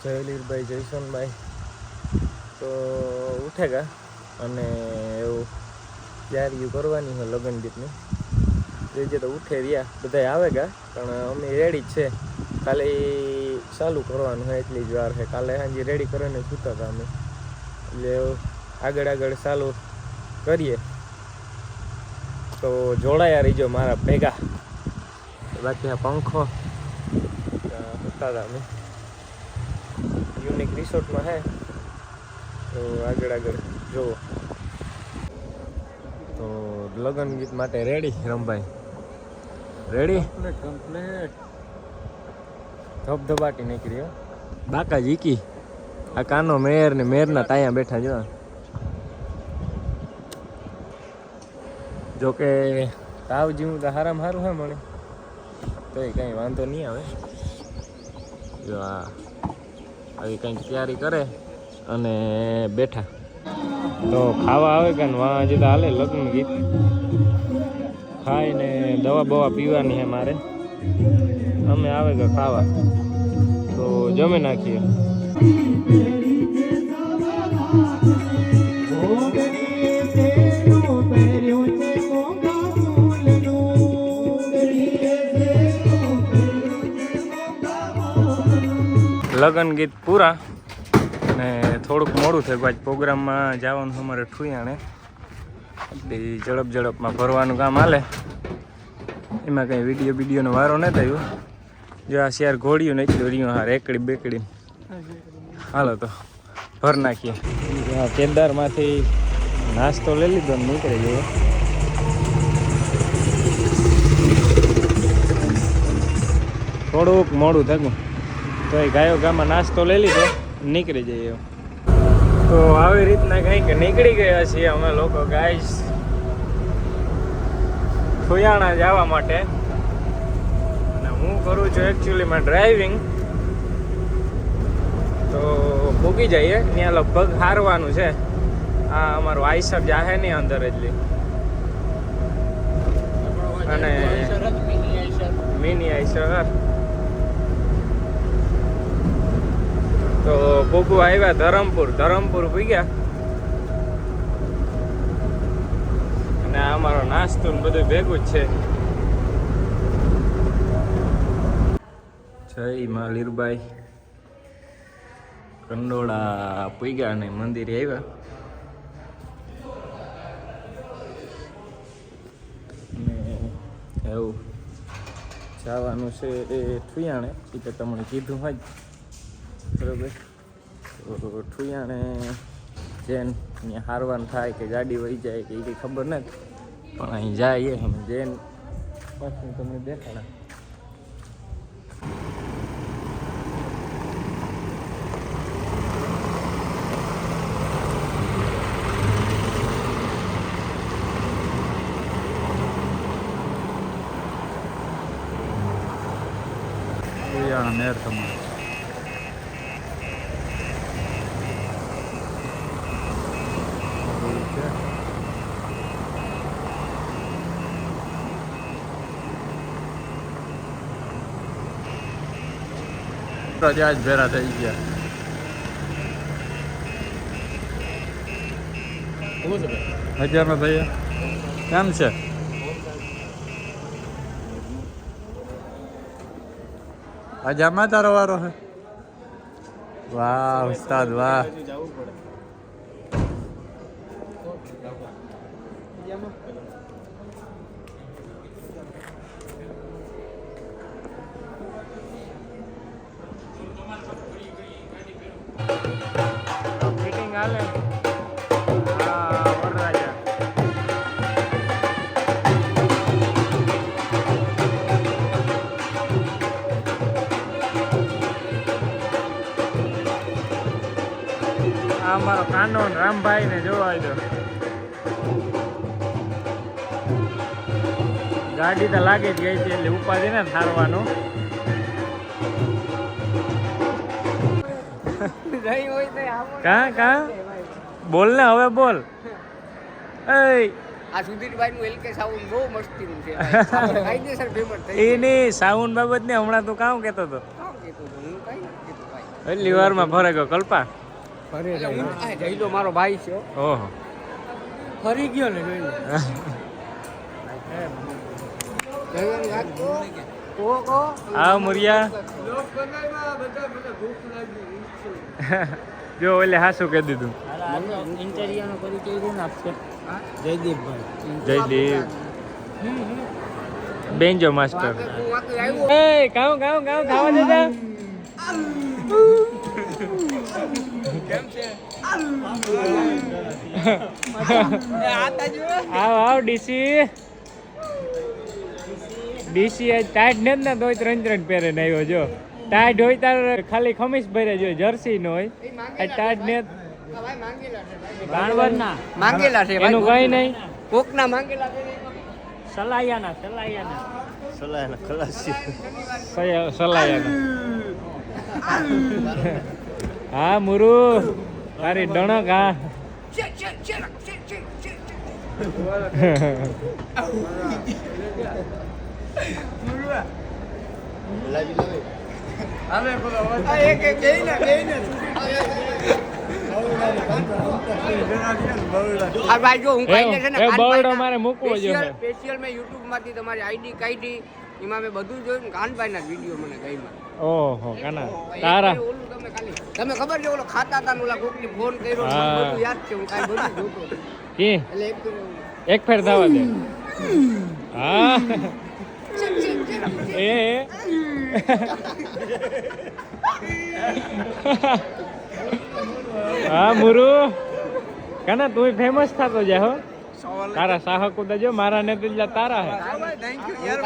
જયલીરભાઈ જયસોનભાઈ તો ઉઠેગા અને એવું તૈયારીઓ કરવાની હોય લગ્ન ગીતની જે તો ઉઠે રહ્યા બધા આવેગા પણ અમે રેડી જ છે ખાલી ચાલુ કરવાનું હોય એટલી જ વાર છે કાલે સાંજે રેડી કરીને સૂતા હતા અમે એટલે આગળ આગળ ચાલુ કરીએ તો જોડાયા રહીજો મારા ભેગા બાકી આ પંખો સૂતા હતા અમે યુનિક રિસોર્ટમાં હે તો આગળ આગળ જોવો તો લગ્ન ગીત માટે રેડી રમભાઈ રેડી કમ્પ્લીટ ધબધબાટી નીકળી બાકા જીકી આ કાનો મેર ને મેરના તાયા બેઠા જો કે તાવ જેવું તો હારામાં સારું હે મને તો એ કંઈ વાંધો નહીં આવે જો આ આવી કંઈક તૈયારી કરે અને બેઠા તો ખાવા આવે કે વાં હજી તો હાલે લગ્ન ગીત ખાઈને દવા બવા પીવાની છે મારે અમે આવે કે ખાવા તો જમી નાખીએ લગ્ન ગીત પૂરા અને થોડુંક મોડું થયું આજ પ્રોગ્રામમાં જવાનું અમારે ઠુયાણે એટલે ઝડપમાં ભરવાનું કામ હાલે એમાં કંઈ વિડીયોનો વારો ન થયો જો આ શેર ઘોડ્યું ને એટલું રહ્યું હા રેકડી બેકડી હાલો તો ભર નાખીએ કેદારમાંથી નાસ્તો લઈ લીધો ને નીકળી ગયો થોડુંક મોડું થયું તો એ ગાયો ગામમાં નાસ્તો લઈ લીધો નીકળી જઈએ તો આવી રીતના કંઈક નીકળી ગયા છીએ અમે લોકો ગાઈસ ઠુયાણા જવા માટે અને હું કરું છું એકચ્યુઅલીમાં ડ્રાઇવિંગ તો ભૂગી જઈએ ત્યાં લગભગ હારવાનું છે આ અમારું આઈસર જાહે નહીં અંદર એટલી અને મિની આઈસર તો ભૂગુ આવ્યા ધરમપુર ભૂગ્યા અને આ અમારો નાસ્તો ને બધું ભેગું જ છે જય માં લીરબાઈ કંડોળા પૂગ્યા અને મંદિરે આવ્યા અને એવું જવાનું છે એ ઠુયાણે એ તો તમને કીધું હોય બરોબર તો ઠુયાણે જેન અહીંયા હારવાનું થાય કે ગાડી વહી જાય કે એ કંઈ ખબર નથી પણ અહીં જાય અમે જેન પાછું તમને દેખાડા નેર તમારે ત્યાં જ ભેરા થઈ ગયા હજારમાં થયા કેમ છે હજારમાં તારો વારો હે વાહ ઉસ્તાદ વાહ ફિટિંગ હાલે હા વરરાજા આ અમારો કાનો રામભાઈ ને જોવા દો ગાડી તો લાગી જ ગઈ છે એટલે ઉપાધિ ને થારવાનું કા બોલ ને હવે બોલ આ સુધીરભાઈ નું એલકે સાઉન્ડ બહુ મસ્તીનું છે કાયદેસર ફેમસ થઈ એની સાઉન્ડ બાબત ને હમણાં તું કામ કહેતો હતો હું કઈ કીધું ભાઈ. એટલી વારમાં ફરે ગયો કલ્પા. એટલે હું આ જયલો મારો ભાઈ છે હો. ઓહો. ફરી ગયો ને જોઈ જયલો રાખતો. કો આ મુરિયા જો ઓલે હાસુ કહી દીધું. ઇન્ટેરિયરનો પરિચય કોણ આપશે? જયદીપભાઈ. Jaydeep banjo master. હું આખી આવ્યો. એ કાઉ કાઉ કાઉ ખાવા દેતા. આવ આવ ડીસી ટાઈટ ને જ ને તોય 3 પહેરે ને આવ્યો જો. ટાઈટ હોય તાર ખાલી ખમીસ ભરે જો, જર્સી નો હોય. આ ટાઈટ ને આ ભાઈ માંગેલા છે ભાઈ. ભાણવરના માંગેલા છે એનું કઈ નહીં. કોકના માંગેલા છે ને. સલાયાના સલાયાના હા મુરુ તારી ડણક હા. આ ભાઈ જો હું કાઈને છે ને એ બરડો મારે મૂકવો જોઈએ. સ્પેશિયલ મેં YouTube માંથી તમારી આઈડી કાઢી, એમાં મેં બધું જોયું. કાનભાઈના વિડીયો મને ગમ્યા. ઓહો કાના તારા ઓલું તમે ખબર છે ઓલો ખાતા હતા ને ઓલા કોકને ફોન કર્યો ને મને હા. બધું યાદ છે. હું કાંઈ બધું જોતો હતો. કે એટલે એક ફેર થવા દે. હા એ હા મુરુ કાના તું ફેમસ થતો જા હો. તારા સાહક ઉદા જો મારા ને દિલ્લા તારા હે.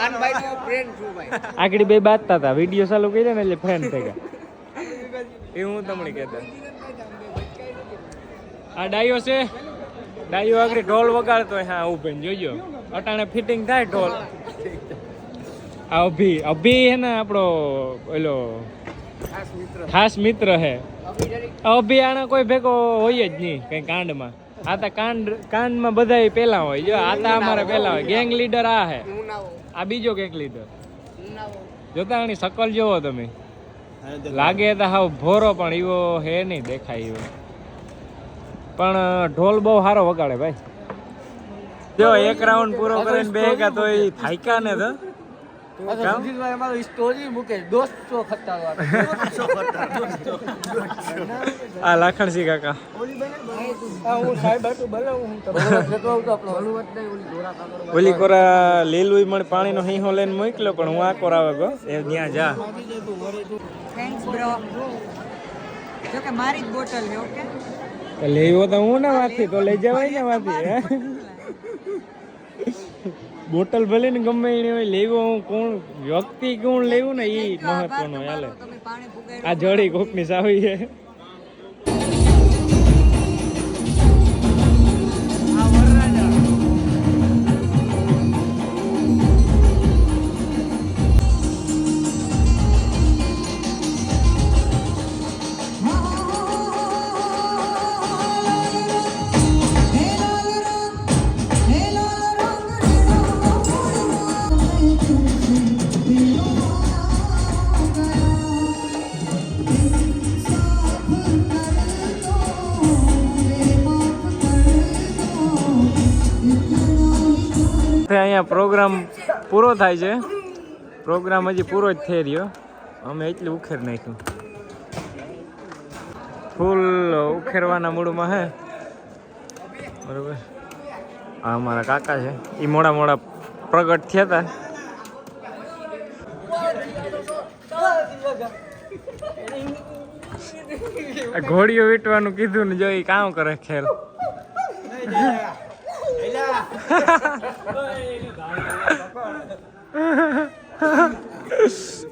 કાનભાઈનો friend છું ભાઈ. આગળ બે બાતતા હતા વિડિયો ચાલુ કર્યો ને એટલે ફ્રેન્ડ થઈ ગયા. એ હું તમને કહેતા. આ ડાયો છે, ડાયો આગળ ઢોલ વગાડતો હોય. હા ઉભે જોજો અટાણે ફિટિંગ થાય ઢોલ. આ અભી હે ને આપણો ઓલો ખાસ મિત્ર. ખાસ મિત્ર હે. અભી જરીક અભી આના કોઈ ભેગો હોય જ નહીં કઈ કાંડમાં. આ તો કાંડમાં બધા પેલા હોય. જો આ તો અમારે પેલા હોય. ગેંગ લીડર આ હે, હું ના હોઉં. આ બીજો ગેંગ લીડર. હું ના હોઉં. જોતા આની શકલ જોવો તમે. લાગે તો હાવ ભોરો પણ એવો હે નહીં દેખાય એવો. પણ ઢોલ બહુ સારો વગાડે ભાઈ. જો એક રાઉન્ડ પૂરો કરીને બે ગયા તો એ થાક્યા ને તો સુજીતભાઈ અમારો સ્ટોરી મૂકે 200 ખટારો આ લાખણસિંહ કાકા હું સાહેબ હતું બોલાવું હું તો જતો આવતો આપણો હળવદ નહીં ઓલી ધોરા કાકડો ઓલી કોરા લીલું મને પાણીનો હીહો લઈને મોકલ્યો પણ હું આ કોરા આવે ગયો એ ત્યાં જા. Thanks bro. જો કે મારી જ બોટલ છે ઓકે. લેવો તો હું ને વાથી તો લઈ જવાય ને વાથી હે. બોટલ ભલે ને ગમે એને હોય લેવો હું કોણ વ્યક્તિ કોણ લેવું ને એ મહત્વનો હાલે. તમે પાણી ફુગાડો. આ જડી કોકની સાવી છે. અહીંયા પ્રોગ્રામ પૂરો થાય છે. પ્રોગ્રામ હજી પૂરો જ થઈ રહ્યો. અમે એટલું ઉખેર નાખ્યું. ફૂલ ઉખેરવાના મૂડમાં હે બરોબર. આ અમારા કાકા છે એ મોડા મોડા પ્રગટ થયા હતા. ઘોડીઓ વીટવાનું કીધું ને જો એ કામ કરે ખેલ.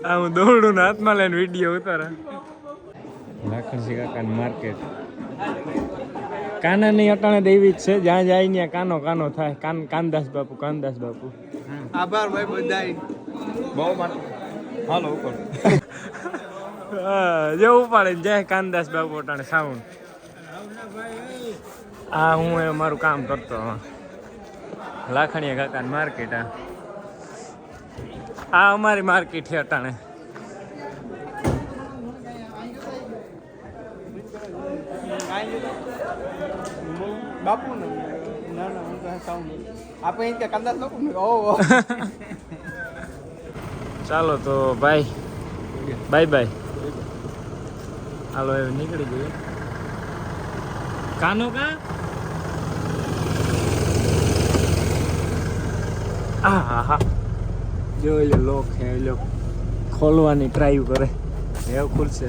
આ હું દોડું ને હાથમાં લઈને વિડીયો ઉતારા. લાખણસિંહ કાકાની માર્કેટ કાનાની અટાણે દેવી જ છે. જ્યાં જાય ત્યાં કાનો કાનો થાય. કાનદાસ બાપુ કાનદાસ બાપુ. આભાર ભાઈ બધાય. બહુ હાલો ઉપર જો ઉપાડે જય કાનદાસ બાપુ અટાણે સાઉન્ડ. આ હું એ મારું કામ કરતો. લાખણીયા કાકાની માર્કેટ. આ અમારી માર્કેટ છે અટાણે. બાપુ ને ના ના હું તો સાઉન્ડ આપણે કે કંદાસ લોકો ઓહો ચાલો તો ભાઈ બાય બાય હાલો હવે નીકળી ગયું કાનો કા હા જોઈ લો લોક હે લો ખોલવાની ટ્રાય કરે હવે ખુલશે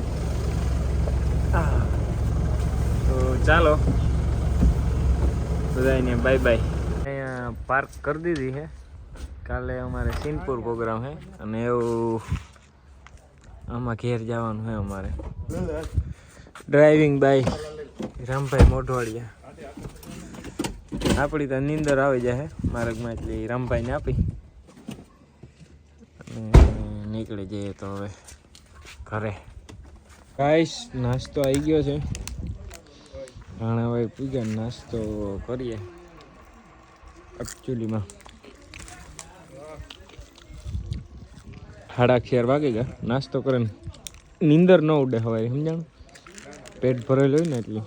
તો ચાલો બધાને બાય બાય અહીંયા પાર્ક કરી દીધી છે કાલે અમારે સિનપુર પ્રોગ્રામ છે અને એવું આમાં ઘેર જવાનું છે અમારે ડ્રાઇવિંગ બાય રામભાઈ મોઢવાડિયા આપણી તો નીંદર આવી જાય માર્ગમાં એટલે રામભાઈને આપી અને નીકળી જઈએ તો હવે ઘરે ગાઈસ નાસ્તો આવી ગયો છે રાણાભાઈ પૂજા નાસ્તો કરીએ એકચ્યુઅલીમાં 11:30 વાગે ગયા નાસ્તો કરીને નીંદર ન ઉડે હવે સમજાણું પેટ ભરેલું હોય ને એટલે